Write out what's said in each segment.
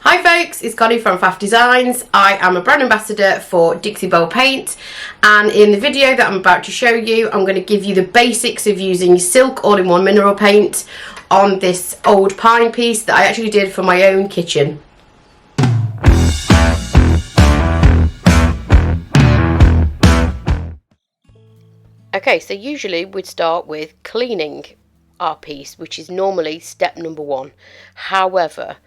Hi folks, it's Connie from Faff Designs. I am a brand ambassador for Dixie Belle paint, and in the video that I'm about to show you, I'm going to give you the basics of using silk all-in-one mineral paint on this old pine piece that I actually did for my own kitchen. Okay, so usually we'd start with cleaning our piece, which is normally step number one. However,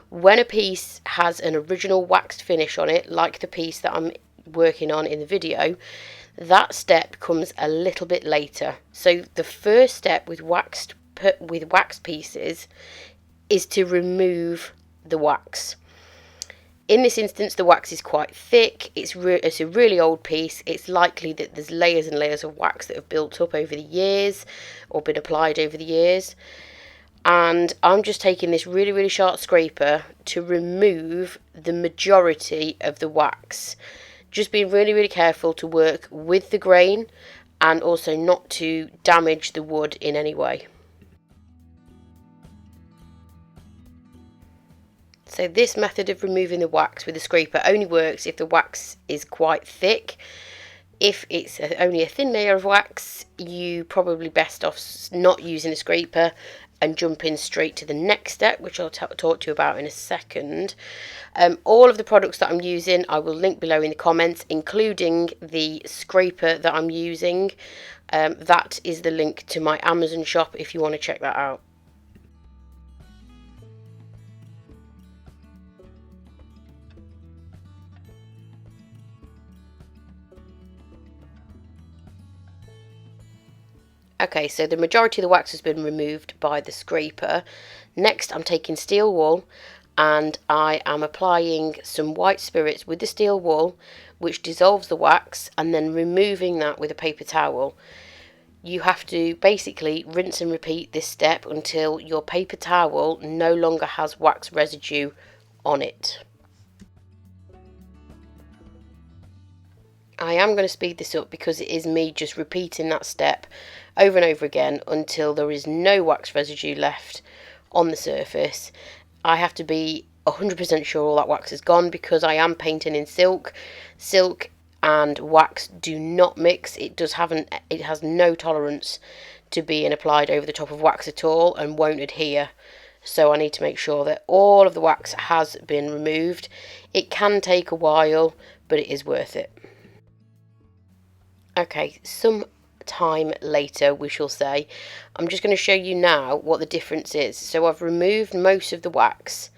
when a piece has an original waxed finish on it, like the piece that I'm working on in the video, that step comes a little bit later. So the first step with waxed pieces is to remove the wax. In this instance, the wax is quite thick. It's a really old piece. It's likely that there's layers and layers of wax that have built up over the years or been applied over the years. And I'm just taking this really sharp scraper to remove the majority of the wax. Just being really careful to work with the grain and also not to damage the wood in any way. So this method of removing the wax with a scraper only works if the wax is quite thick. If it's only a thin layer of wax, you probably best off not using a scraper and jumping straight to the next step, which I'll talk to you about in a second. All of the products that I'm using I will link below in the comments, including the scraper that I'm using. That is the link to my Amazon shop if you want to check that out. Okay, so the majority of the wax has been removed by the scraper. Next, I'm taking steel wool and I am applying some white spirits with the steel wool, which dissolves the wax, and then removing that with a paper towel. You have to basically rinse and repeat this step until your paper towel no longer has wax residue on it. I am going to speed this up because it is me just repeating that step over and over again until there is no wax residue left on the surface. I have to be 100% sure all that wax is gone because I am painting in silk. Silk and wax do not mix. It has no tolerance to being applied over the top of wax at all and won't adhere. So I need to make sure that all of the wax has been removed. It can take a while, but it is worth it. Okay, some time later we shall say. I'm just going to show you now what the difference is. So I've removed most of the wax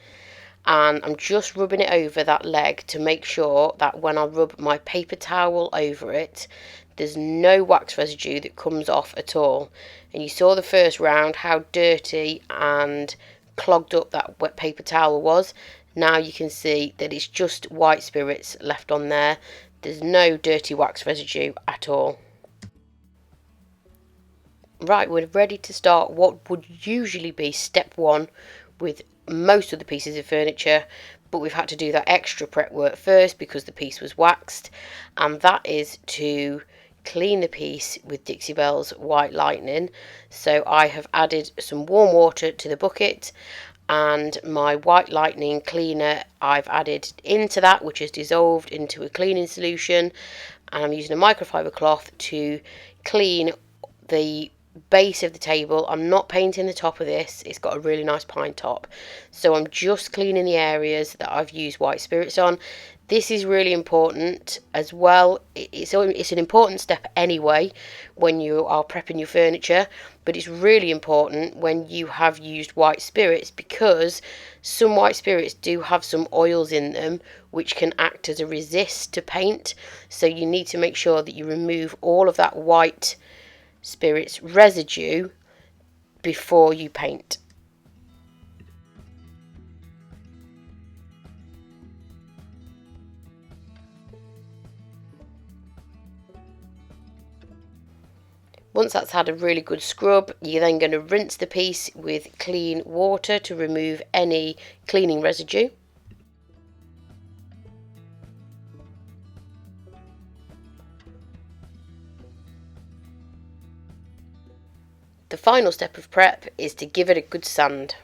and I'm just rubbing it over that leg to make sure that when I rub my paper towel over it, there's no wax residue that comes off at all. And you saw the first round how dirty and clogged up that wet paper towel was. Now you can see that it's just white spirits left on there. There's no dirty wax residue at all. Right, we're ready to start what would usually be step one with most of the pieces of furniture, but we've had to do that extra prep work first because the piece was waxed, and that is to clean the piece with Dixie Belle's White Lightning. So I have added some warm water to the bucket, and my White Lightning cleaner I've added into that, which is dissolved into a cleaning solution, and I'm using a microfiber cloth to clean the base of the table. I'm not painting the top of this. It's got a really nice pine top, so I'm just cleaning the areas that I've used white spirits on. This is really important as well. It's an important step anyway when you are prepping your furniture, but it's really important when you have used white spirits because some white spirits do have some oils in them which can act as a resist to paint. So you need to make sure that you remove all of that white spirits residue before you paint. Once that's had a really good scrub, you're then going to rinse the piece with clean water to remove any cleaning residue. The final step of prep is to give it a good sand.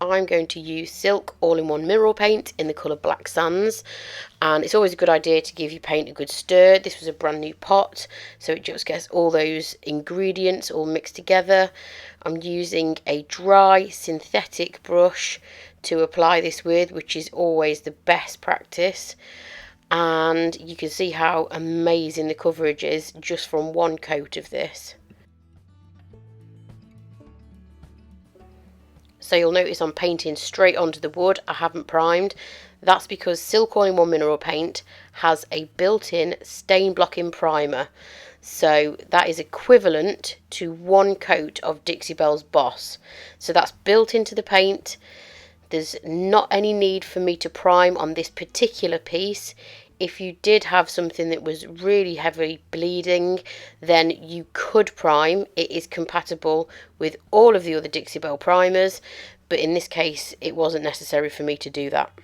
I'm going to use Silk all-in-one mineral paint in the colour Black Sands, and it's always a good idea to give your paint a good stir. This was a brand new pot, so it just gets all those ingredients all mixed together. I'm using a dry synthetic brush to apply this with, which is always the best practice, and you can see how amazing the coverage is just from one coat of this. So you'll notice I'm painting straight onto the wood. I haven't primed. That's because Silk all-in-one mineral paint has a built-in stain blocking primer. So that is equivalent to one coat of Dixie Belle's Boss. So that's built into the paint. There's not any need for me to prime on this particular piece. If you did have something that was really heavily bleeding, then you could prime. It is compatible with all of the other Dixie Belle primers, but in this case it wasn't necessary for me to do that.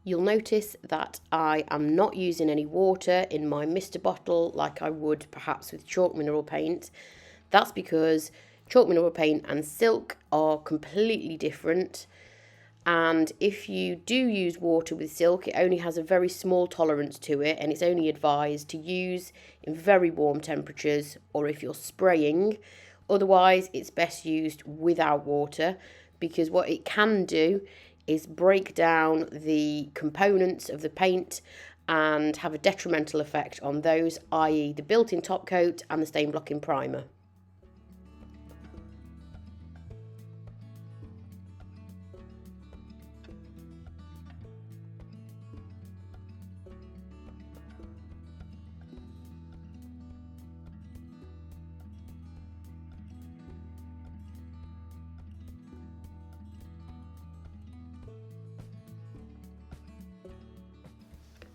You'll notice that I am not using any water in my mister bottle like I would perhaps with chalk mineral paint. That's because chalk mineral paint and Silk are completely different, and if you do use water with Silk, it only has a very small tolerance to it, and it's only advised to use in very warm temperatures or if you're spraying. Otherwise it's best used without water, because what it can do is break down the components of the paint and have a detrimental effect on those, i.e. the built-in top coat and the stain blocking primer.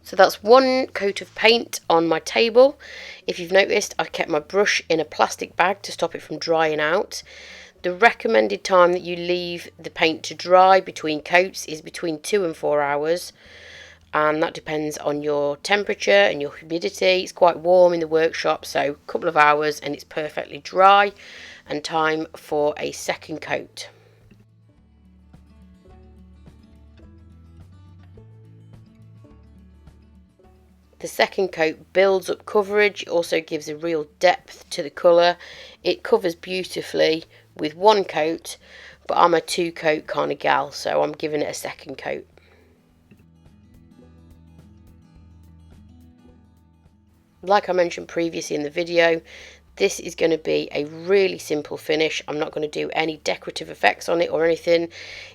So that's one coat of paint on my table. If you've noticed, I've kept my brush in a plastic bag to stop it from drying out. The recommended time that you leave the paint to dry between coats is between 2 and 4 hours. And that depends on your temperature and your humidity. It's quite warm in the workshop, so a couple of hours and it's perfectly dry, and time for a second coat. The second coat builds up coverage. It also gives a real depth to the colour. It covers beautifully with one coat, but I'm a 2-coat kind of gal, so I'm giving it a second coat. Like I mentioned previously in the video, this is going to be a really simple finish. I'm not going to do any decorative effects on it or anything.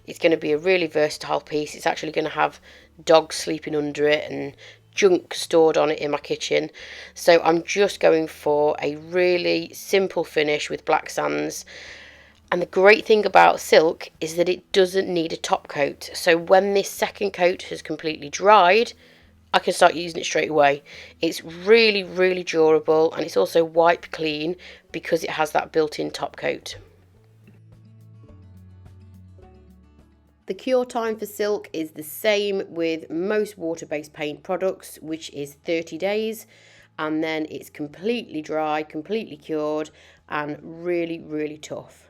It's going to be a really versatile piece. It's actually going to have dogs sleeping under it and junk stored on it in my kitchen. So I'm just going for a really simple finish with Black Sands. And the great thing about Silk is that it doesn't need a top coat. So when this second coat has completely dried, I can start using it straight away. It's really, really durable, and it's also wipe clean because it has that built-in top coat. The cure time for Silk is the same with most water-based paint products, which is 30 days, and then it's completely dry, completely cured, and really, really tough.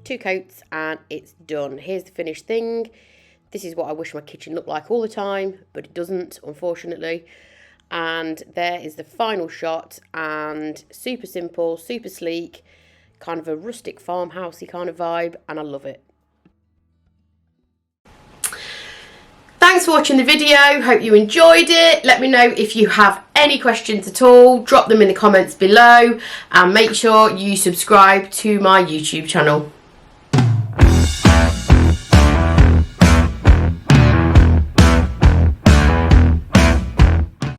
Two coats and it's done. Here's the finished thing. This is what I wish my kitchen looked like all the time, but it doesn't, unfortunately. And there is the final shot, and super simple, super sleek, kind of a rustic farmhousey kind of vibe, and I love it. Thanks for watching the video. Hope you enjoyed it. Let me know if you have any questions at all. Drop them in the comments below, and make sure you subscribe to my YouTube channel.